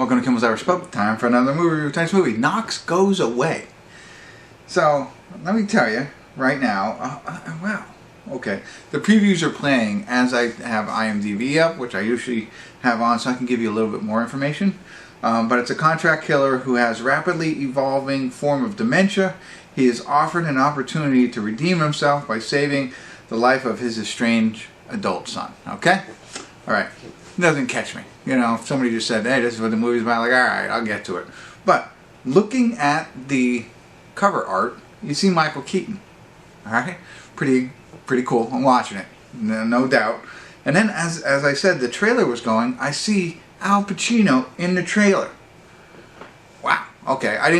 Welcome to Kimmel's Irish Pub. Time for another movie review. Tonight's movie, Knox Goes Away. So, let me tell you, right now, wow, okay. The previews are playing as I have IMDb up, which I usually have on, so I can give you a little bit more information. But it's a contract killer who has rapidly evolving form of dementia. He is offered an opportunity to redeem himself by saving the life of his estranged adult son. Okay? Alright. Doesn't catch me. You know, if somebody just said, hey, this is what the movie's about, like, alright, I'll get to it. But, looking at the cover art, you see Michael Keaton. Alright? Pretty cool. I'm watching it. No doubt. And then, as I said, the trailer was going, I see Al Pacino in the trailer. Wow. Okay. I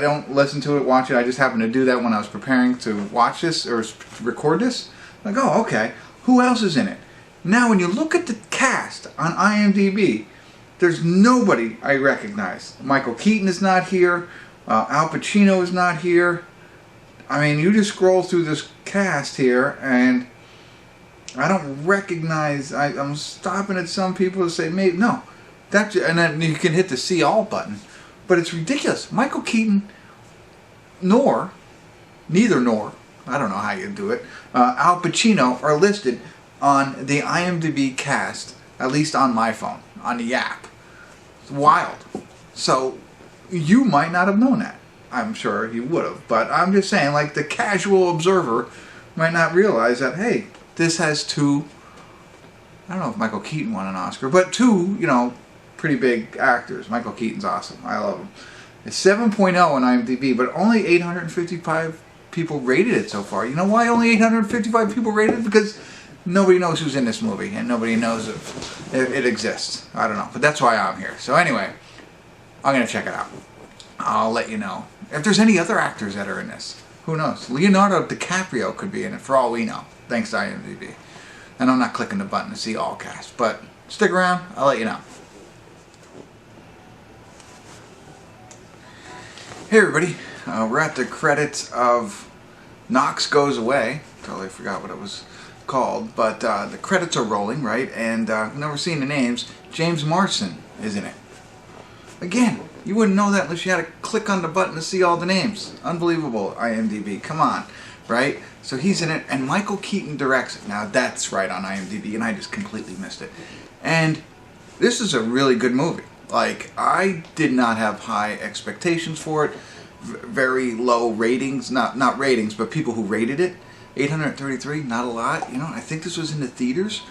don't listen to it, watch it. I just happened to do that when I was preparing to watch this, or record this. Like, oh, okay. Who else is in it? Now, when you look at the cast on IMDb, there's nobody I recognize. Michael Keaton is not here. Al Pacino is not here. I mean, you just scroll through this cast here, and I don't recognize. I'm stopping at some people to say, maybe, no. And then you can hit the see all button. But it's ridiculous. Michael Keaton, neither nor, I don't know how you do it, Al Pacino are listed on the IMDb cast, at least on my phone, on the app. It's wild. So, you might not have known that. I'm sure you would have. But I'm just saying, like, the casual observer might not realize that, hey, this has two, I don't know if Michael Keaton won an Oscar, but two, you know, pretty big actors. Michael Keaton's awesome. I love him. It's 7.0 on IMDb, but only 855 people rated it so far. You know why only 855 people rated it? Because nobody knows who's in this movie, and nobody knows if it exists. I don't know, but that's why I'm here. So anyway, I'm going to check it out. I'll let you know. If there's any other actors that are in this, who knows? Leonardo DiCaprio could be in it, for all we know, thanks to IMDb. And I'm not clicking the button to see all cast, but stick around, I'll let you know. Hey everybody, we're at the credits of Knox Goes Away. Totally forgot what it was called, but the credits are rolling, right? And I've never seen the names. James Marsden is in it. Again, you wouldn't know that unless you had to click on the button to see all the names. Unbelievable, IMDb. Come on, right? So he's in it, and Michael Keaton directs it. Now that's right on IMDb, and I just completely missed it. And this is a really good movie. Like, I did not have high expectations for it. Very low ratings. Not ratings, but people who rated it. 833, not a lot. You know, I think this was in the theaters.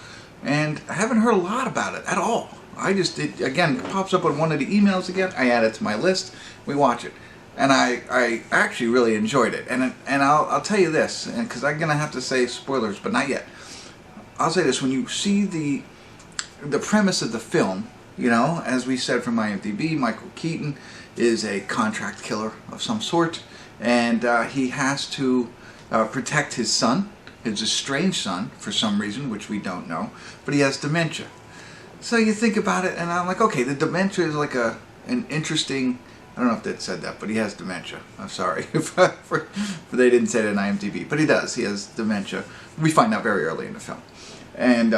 And I haven't heard a lot about it at all. It again, pops up on one of the emails again. I add it to my list. We watch it. And I actually really enjoyed it. And I'll tell you this, because I'm going to have to say spoilers, but not yet. I'll say this. When you see the premise of the film, you know, as we said from IMDb, Michael Keaton is a contract killer of some sort, and he has to protect his son, his estranged son, for some reason, which we don't know, but he has dementia. So you think about it, and I'm like, okay, the dementia is like an interesting, I don't know if they said that, but he has dementia. I'm sorry if they didn't say it in IMDb, but he does. He has dementia. We find out very early in the film. And,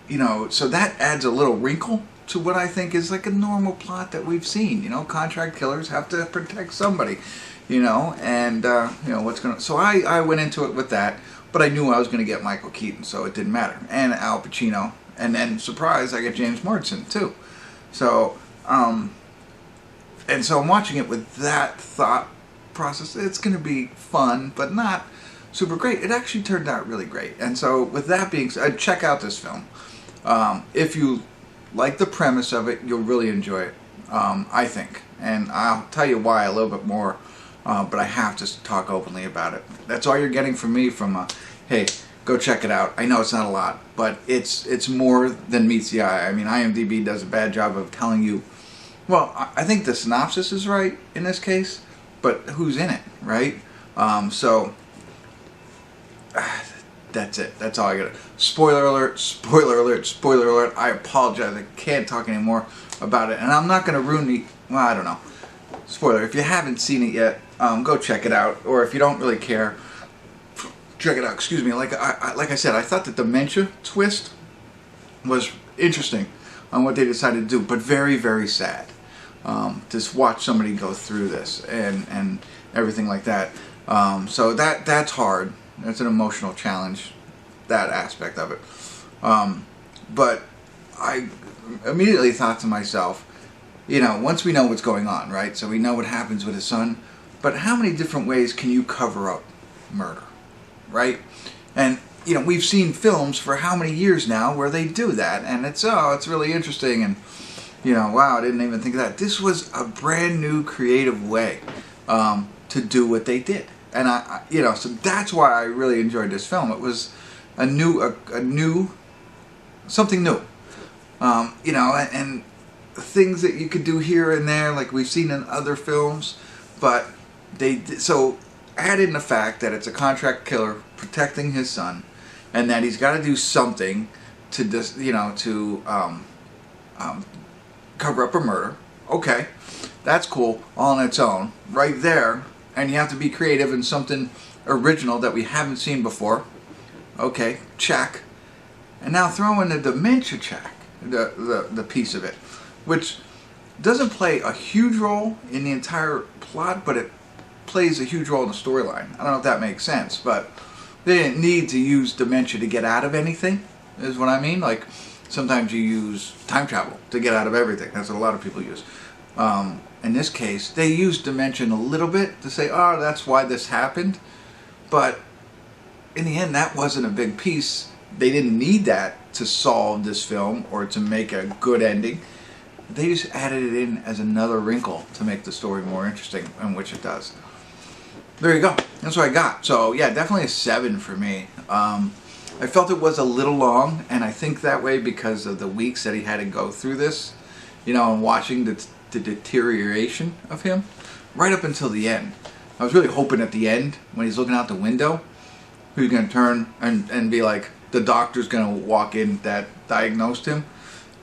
you know, so that adds a little wrinkle to what I think is like a normal plot that we've seen. You know, contract killers have to protect somebody, you know, and, you know, what's going to... So I went into it with that, but I knew I was going to get Michael Keaton, so it didn't matter. And Al Pacino, and then, surprise, I get James Marsden, too. So, and so I'm watching it with that thought process. It's going to be fun, but not super great. It actually turned out really great. And so, with that being said, check out this film. If you like the premise of it, you'll really enjoy it, I think. And I'll tell you why a little bit more, but I have to talk openly about it. That's all you're getting from me from, hey, go check it out. I know it's not a lot, but it's more than meets the eye. I mean, IMDb does a bad job of telling you, well, I think the synopsis is right in this case, but who's in it, right? So, that's it. That's all I got. Spoiler alert, spoiler alert, spoiler alert. I apologize. I can't talk anymore about it. And I'm not going to ruin the... Well, I don't know. Spoiler. If you haven't seen it yet, go check it out. Or if you don't really care, check it out. Excuse me. Like I said, I thought the dementia twist was interesting. on what they decided to do, but very, very sad. Just watch somebody go through this and everything like that. So that's hard. That's an emotional challenge, that aspect of it. But I immediately thought to myself, you know, once we know what's going on, right? So we know what happens with his son, but how many different ways can you cover up murder, right? And, you know, we've seen films for how many years now where they do that, and it's really interesting, and, you know, wow, I didn't even think of that. This was a brand new creative way to do what they did. And I you know, so that's why I really enjoyed this film. It was a new something new. You know, and things that you could do here and there, like we've seen in other films, but so add in the fact that it's a contract killer protecting his son, and that he's got to do something to just, you know, to cover up a murder. Okay, that's cool all on its own, right there. And you have to be creative in something original that we haven't seen before. Okay, check. And now throw in the dementia check, the piece of it, which doesn't play a huge role in the entire plot, but it plays a huge role in the storyline. I don't know if that makes sense, but they didn't need to use dementia to get out of anything, is what I mean. Like, sometimes you use time travel to get out of everything. That's what a lot of people use. In this case, they used dementia a little bit to say, oh, that's why this happened. But in the end, that wasn't a big piece. They didn't need that to solve this film or to make a good ending. They just added it in as another wrinkle to make the story more interesting, in which it does. There you go. That's what I got. So yeah, definitely a 7 for me. I felt it was a little long, and I think that way because of the weeks that he had to go through this, you know, and watching the deterioration of him right up until the end. I was really hoping at the end, when he's looking out the window, he was going to turn and be like, the doctor's going to walk in that diagnosed him,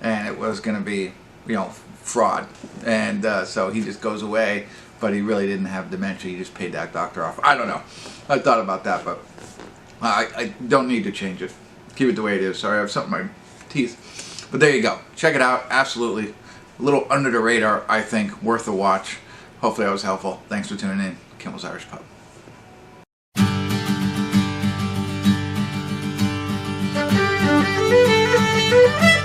and it was going to be, you know, fraud. And so he just goes away, but he really didn't have dementia. He just paid that doctor off. I don't know. I thought about that, but I don't need to change it. Keep it the way it is. Sorry, I have something in my teeth. But there you go. Check it out. Absolutely. A little under the radar, I think. Worth a watch. Hopefully I was helpful. Thanks for tuning in. Kimmel's Irish Pub. Thank you.